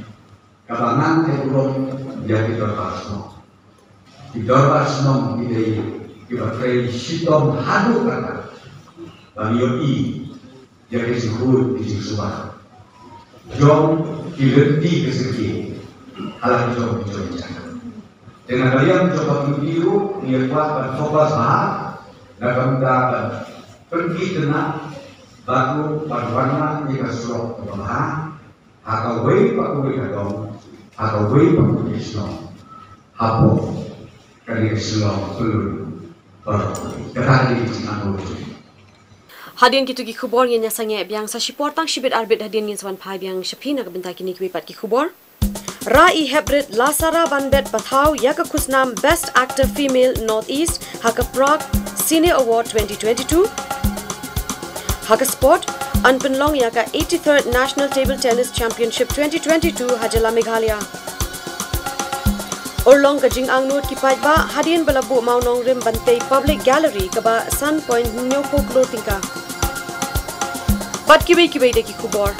kabangan belum jadi dorasno. Di dorasno ini kita perlu sitom hadu kata, bagi jadi sebut di sesuatu. Jom diberhenti kesegi, halang jom jangan. Dengan kalian coba biru, dia kuat dan fokus bahas. Dalam dapat pergi kena baru warna jika surat perubahan atau wei pakai kadang atau wei pakai Islam apa kali Islam perlu berkali Islam. Hadian gitu ki Khubor yang nyasangnya biang sa shipor tang shibit arbit hadian yang swan pai biang shapina kebentar kini kipat ki Khubor. Rai Hebrit Lasara Banbet Pathau Yaka Kusnam Best Actor Female Northeast Haka Prague Senior Award 2022 Haka Sport Anpenlong Yaka 83rd National Table Tennis Championship 2022 Hajala Meghalaya Orlong Kajing Angnut Kipai Ba Hadian Balabu Maunong Rim Bantay Public Gallery Kaba Sun Point Nyoko Klotingka Pat Kibai Deki Khubor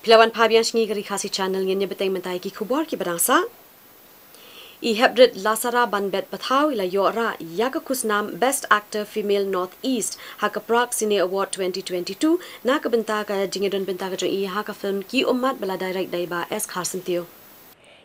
Pilawan Pabian Shingi RiKhasi channel ngenya beteng mentai ki Khubor ki berangsa. I Hebrit Lasara Banbet Pathau ila Yora Yaka Kusnam Best Actor Female Northeast Haka Prague Senior Award 2022 na ka benta ka jingedon benta ka jo I haka film ki ummat bala direct dai ba S Kharsan Taiew.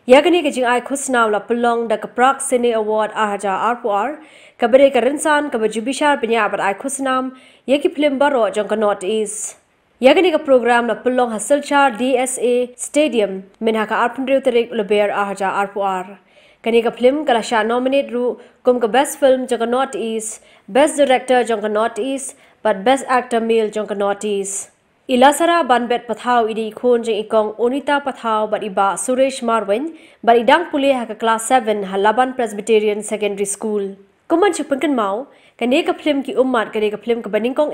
Yagani ka jing ai Kusnam la pelong da ka Prague Senior Award ahaja RPR kabere ka rinsan ka bajubishar penya bar ai Kusnam yaki film baro jong ka Northeast. Yagani ka program na pelong hasilchar DSA Stadium minha ka arpundrew tarik leber ahaja RPR. Kani ka film kala sha nominate ru kum ka best film jong ka Northeast, best director jong ka Northeast, but best actor male jong ka Northeast. Ilasara Banbet Pathau idi khon jeng ikong Onita Pathau bat iba Suresh Marwin bat idang pule ha ka class 7 Halaban Presbyterian Secondary School. Kuman chupengken mau kani ka film ki ummat kani ka film ka baningkong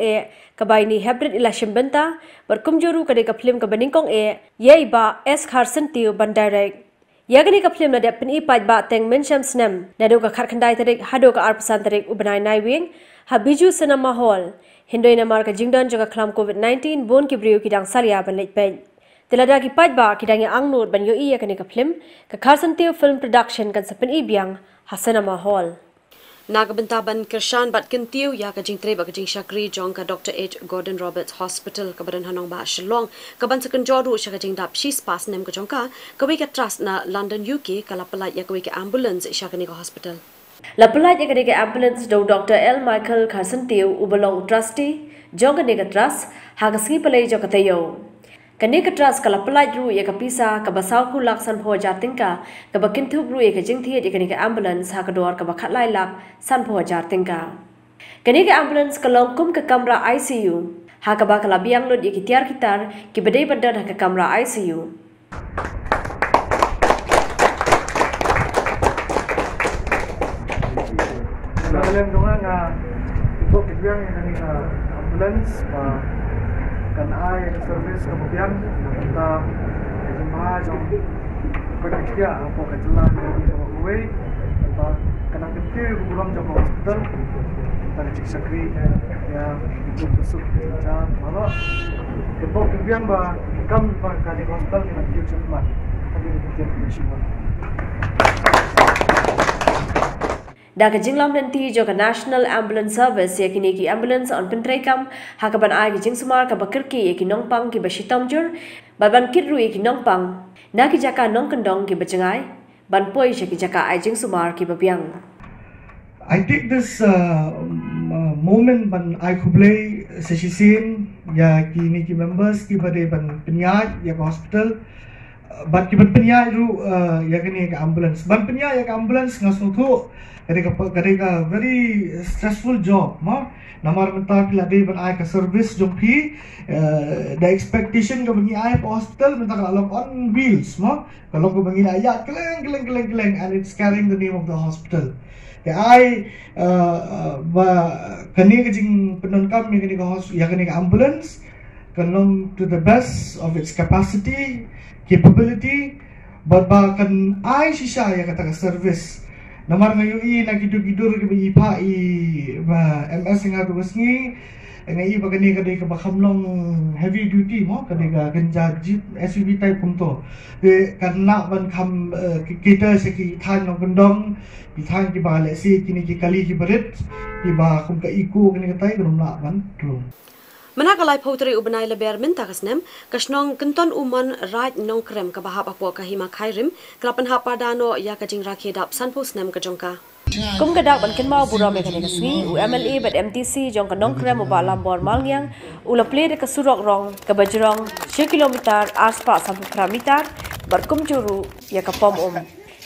ka bai ni Hebrit ila shimbenta bat kumjuru kani ka film ka baningkong ye iba S Kharsan Taiew ban direct. Yagani ka film na dep peni pai ba teng mensham snem nado ka kharkhandai tarik hado ka arpasan tarik ubanai nai wing habiju cinema hall hindoi na mar ka jingdan jaga khlam COVID-19 bon ki brio ki dang salia ban leit pen Telada kipat ba kidangi angnut ban yo iya kani ka film ka Taiew film production kan sepen ibiang Hasanama Hall. Nagabentaban Kirshan bat Taiew ya ka jingtre ba ka jing Shakri jong ka Dr. H. Gordon Roberts Hospital ka badan hanong ba Shillong ka ban sakan joru sha ka jing dap shis pas nem ka jong ka we ka trust na London UK ka lapalai ya ka we ka ambulance sha ka ni ka hospital. Lapalai ya ka ni ka ambulance do Dr. L. Michael Taiew ubalong trustee jong ka ni ka trust ha ka ski palai jo ka Taiew. Kani ka trust kala pelaj ru ya ka pisa ka basau ku laksan pho jatingka ka bakin thup ru ya ka jingthi ya kani ka ambulance ha ka dor ka bakhat lai lak san pho jatingka. Kani ka ambulance ka longkum ka kamra ICU ha ka bakala biang lot ya ki tiar kitar ki bedai badan ha ka kamra ICU. Dalam dongan ibu biang kani ka ambulance kan ai service kemudian kita jemaah jom kerja apa kerja di Khubor kita kena kerja pulang jom hospital kita cek sakri ya itu besok kerja malah ibu biang bah kam kali hospital kita kerja cepat tapi kerja semua. Daga jinglam nanti joka National Ambulance Service ya kini ki ambulance on pentrekam hakaban ai jing sumar ka bakirki ya ki nongpang ki bashitamjur ban kidru ya ki nongpang na ki jaka nong kendong ki bacengai ban poi ki jaka ai jing sumar ki babiang. I take this moment ban I kublai sesisin ya kini ki members ki bade ban penyaj ya hospital ban ki ban penyaj ru ya kini ka ambulance ban penyaj ya ka ambulance ngasutu kadang very stressful job ma namar mentar pila day ban ai ka service jom pi the expectation ka bangi ai hospital mentar kalau on wheels ma kalau ko bangi ayat keleng and it's carrying the name of the hospital ya ai ba kani ka jing penonkam kani ka ya kani ka ambulance kanong to the best of its capacity capability but ba kan ai sisa ya kata ka service namar ngayu i na gidur ke ipa i ba MS nga rusngi ngai bagani kadai ka bakhamlong heavy duty mo kadai ka ganja jeep SUV type punto de karna ban kham kita seki than no gondong bi than ki ba le si kini ki kali ki berit ki ba kum ka iku kini katai grum na ban tru. Manakalai potri ubanai leber mintakasnem kasnong kenton uman raj nong krem ka bahap apo ka hima khairim klapan hapadano ya ka jing rakhe dap sanpos nem ka jongka. Kum gadak ban ken mau bura me kani kasngi u MLA bat MTC jong ka nong krem uba lambor malngyang ula play de ka surok rong ka bajrong 6 kilometer aspa sampai kilometer barkum juru ya ka pom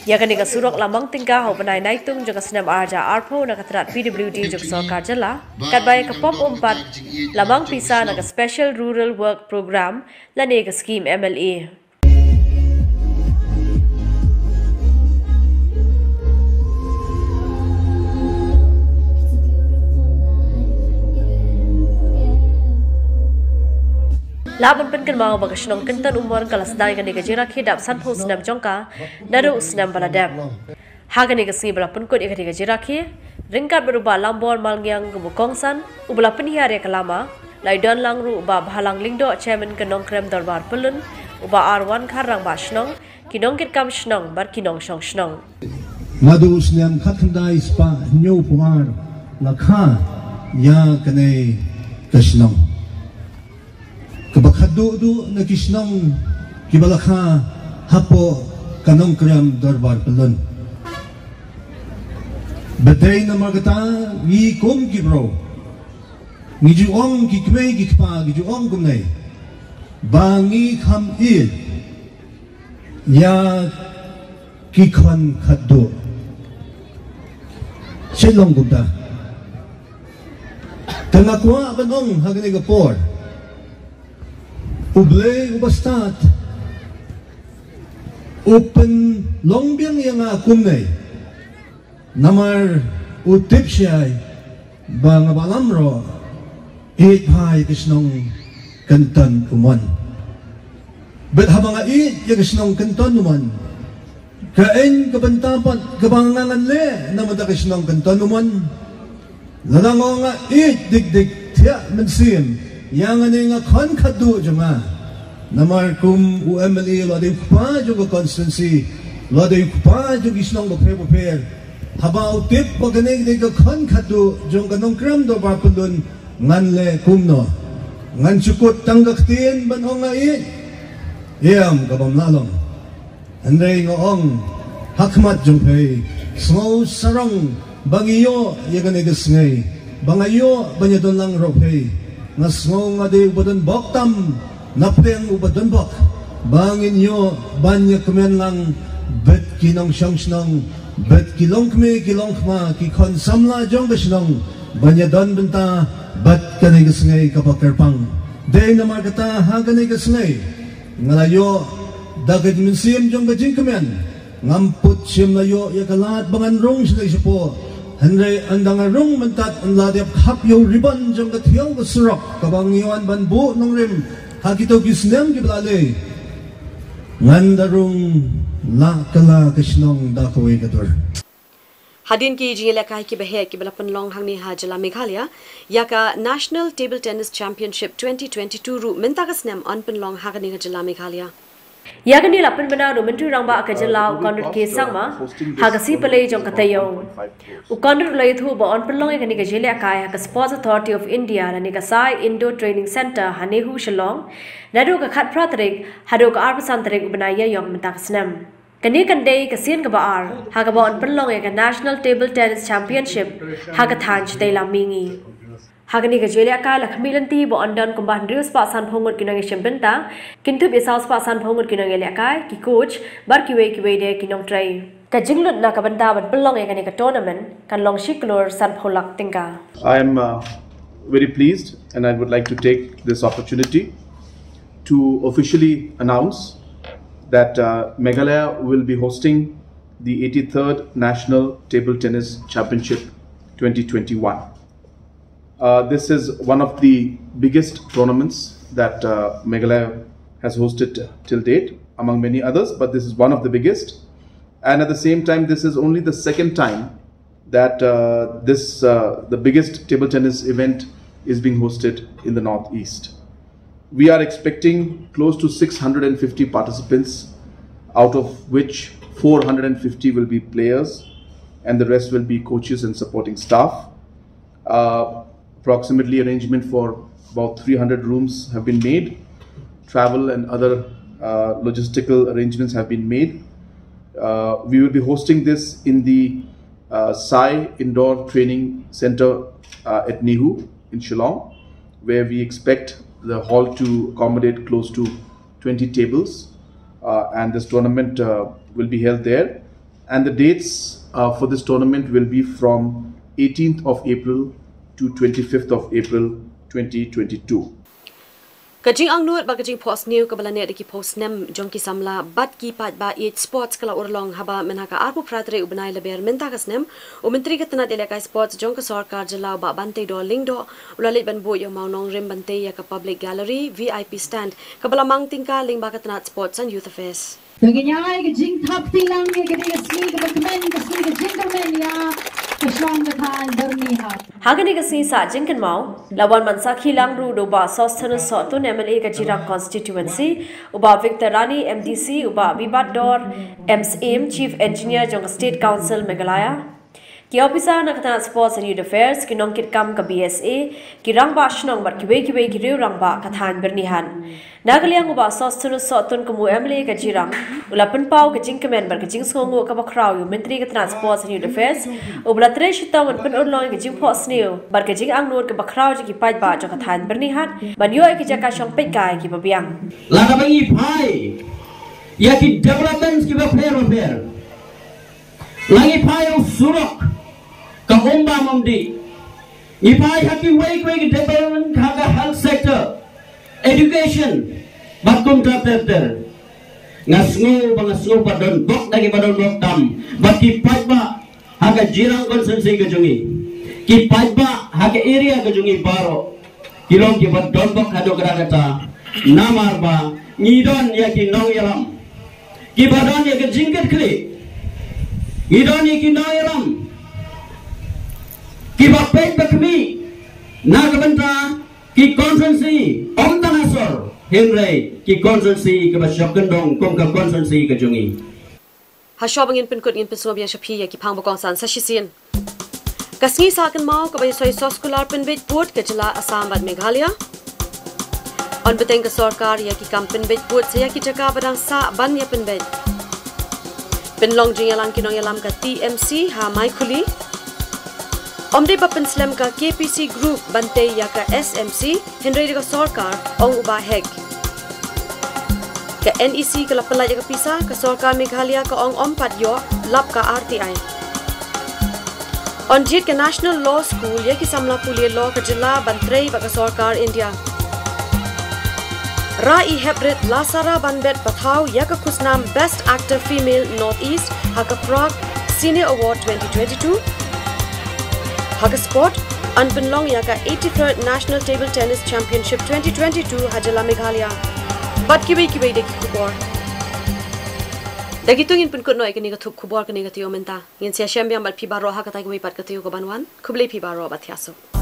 ya kani ka surok lamang tingka ho banai naitung jong ka snam arja arpo na katrat PWD jong sarkar jala kat bay ka pom 4 lamang pisa na ka special rural work program lane ka scheme MLA. Laban penken mau bagasnong kentan umur kalas dai gani gajira khidap sanpho snam jongka naru snam baladam hagani gasi bala penkut ikati gajira khi ringkat beruba lambor malngyang gumukongsan ubala penihare kalama laidon langru uba bhalang lingdo chairman kanong krem darbar pelun uba R1 kharang basnong kinong kit kam snong bar kinong song snong madu snam khatndai spa nyu puar lakha ya kane kasnong Kabakadu du nakisnong kibalakha hapo kanong krem darbar pelun. Batay na magata ni kum kibro. Ni juong kikmay kikpa gijuong kumnay. Bangi kham il. Ya kikhan khaddo. Silong kumta. Tangakwa kanong hagani kapor. Ublay ubastat open longbyang yang kumnay namar utip siyay bang abalamro ithay kisnong kantan uman bet habang ait yung kisnong kantan uman kain kabantapat kabangangan le namada kisnong kantan uman lalango nga it digdig tiya mensim yang nga kan kadu jama namarkum UMLE lo de pa juga constituency lo de pa juga isnong bo habau tip paganeng de ka khan khatu jong kanong kram do ba pulun ngan le kumno ngan chukut tanggak tin ban onga I yam kabam lalong andrei ngong hakmat jong pei smau sarang bangiyo yagane gasngai bangayo banyadon lang ro pei ngasngong ade ubadon boktam napeng ubadon bok bangin yo banya kemen lang bet kinong syangsnong bet kilong ma ki kon samla jong besnong banyadon benta bet kanay gasngay kapakarpang day namar kata haganay gasngay ngalayo dagad minsim jong gajing kemen ngamput siyam layo yakalat bangan rong sila isipo Henry andang rong mentat anladiap hapyo riban jong gatiyaw gasrok kabang iwan banbu nong rim hakito gisnem gibalale ngandarong la kala kisnong dakaway kadur. Hadin ki jingile kai ki behe ki balapan long hangni hajala Meghalaya yaka National Table Tennis Championship 2022 ru mentagasnem anpen long hagani hajala Meghalaya. Yagani lapan bana Menteri Rangba Akajala Ukandut ke sangma hagasi pelai jong Taiew. Ukandut lai thu ba on pelong ekani gajele akai ka Sports Authority of India lani ka Sai Indo Training Center Hanehu Shillong nadu ka khat pratrik hadu ka arpasan tarik ubanaya yong mentagasnem. Kani kandai kasian ka baar haga ba on pelong ka National Table Tennis Championship haga thanj tay lamingi. Hagani gajele akai lakhmilanti bo ondan kumban rius pa san phongut kinong shembenta kintu bisaus pa san phongut kinong akai ki coach bar kiwe de kinong try ka jinglut na ka banda ban pelong ekani ka tournament kan long shiklor san pholak tingka. I am very pleased and I would like to take this opportunity to officially announce that Meghalaya will be hosting the 83rd National Table Tennis Championship 2021. This is one of the biggest tournaments that Meghalaya has hosted till date, among many others, but this is one of the biggest. And at the same time, this is only the second time that the biggest table tennis event is being hosted in the Northeast. We are expecting close to 650 participants, out of which 450 will be players and the rest will be coaches and supporting staff. Approximately arrangement for about 300 rooms have been made. Travel and other logistical arrangements have been made. We will be hosting this in the Sai Indoor Training Center at Nehu in Shillong, where we expect the hall to accommodate close to 20 tables, and this tournament will be held there. And the dates for this tournament will be from 18th of April to 25th of April 2022. Kajing ang nuat ba kajing post new kabalane diki post nem jongki samla bat ki pat ba it sports kala urlong haba menaka arpu pratre ubnai leber mentakas nem o menteri katana deleka sports jongka sarkar jala ba bante do lingdo ulalit ban bo yo maunong rim bante ya ka public gallery VIP stand kabala mang tingka ling ba katana sports and youth affairs. Kaganyay kajing top tilang ya kadiga sni kabakmen kasni kajing kamen ya Hagani kasi sa jingkan mau lawan mansa khilang ru do ba sosthan sotun MLA ka Jirang constituency uba Victor Rani MDC uba Bibat Dor MSM Chief Engineer jong State Council Meghalaya ki officer na katana sports and youth affairs ki nongkit kam ka BSA ki rangba shnong bar ki ki riu rangba ka than bernihan nagaliang uba sostun kumu MLA ka Jirang ulapan pau ka jingkamen bar ka jingsongo ka bakraw yu menteri katana sports and youth affairs ubla tre shitawan pen urlong ka jing pos new bar ka jing ang nur ka bakraw ki paj ba jo ka than bernihan ban yo ki jaka shong pet kai ki babiang la ka bangi phai ya ki developments ki ba fair langi phai surok ka umba mamdi ipai haki wake development kaga health sector education bakum trapter ngasngu bangasngu padon bok lagi padon bok tam baki pajba haga Jirang constituency kejungi ki pajba haga area kejungi baro kilong ki padon bok hado kata namar ba ngidon ya ki nong yalam ki badon ya ki jingkat kli ngidon ya ki nong yalam ki bapet bakmi na kabenta ki conference om tanasor Henry ki constituency ke basyakan dong kom ka constituency ke jungi. Hasyabangin penkut ngin pensuabian syapi ya ki pang bokongsan sashisin. Kasngi sakan mau ke bayi soskular penbet put ke jela Assam bad Meghalaya. On beteng ke sarkar ya ki kam penbet put saya ki jaka badang sa ban ya penbet. Penlong jing yalang kinong yalam ka TMC ha mai khuli. Omde ba penslam ka KPC group bante ya ka SMC Henry ka sarkar ong uba hek. Ka NEC ka lapalay ka pisa ka sarkar Meghalaya ka ong ompat yo lap ka RTI. On jit ka National Law School ya ki samla pulie law ka jila bantrei ba ka sarkar India. Rai Hebrit Lasara Banbet Pathau ya ka kusnam Best Actor Female Northeast haka Prague Senior Award 2022. Haka Sport Anpenlong ya ka 83rd National Table Tennis Championship 2022 hajala Meghalaya. Bat kibai de Khubor. Dagitungin penkut noi kini ka thup Khubor kini ka tiyo menta. Ngin sia syambiang bat pibaro haka tai kubai pat ka tiyo ka banwan. Kublei pibaro bat hiaso.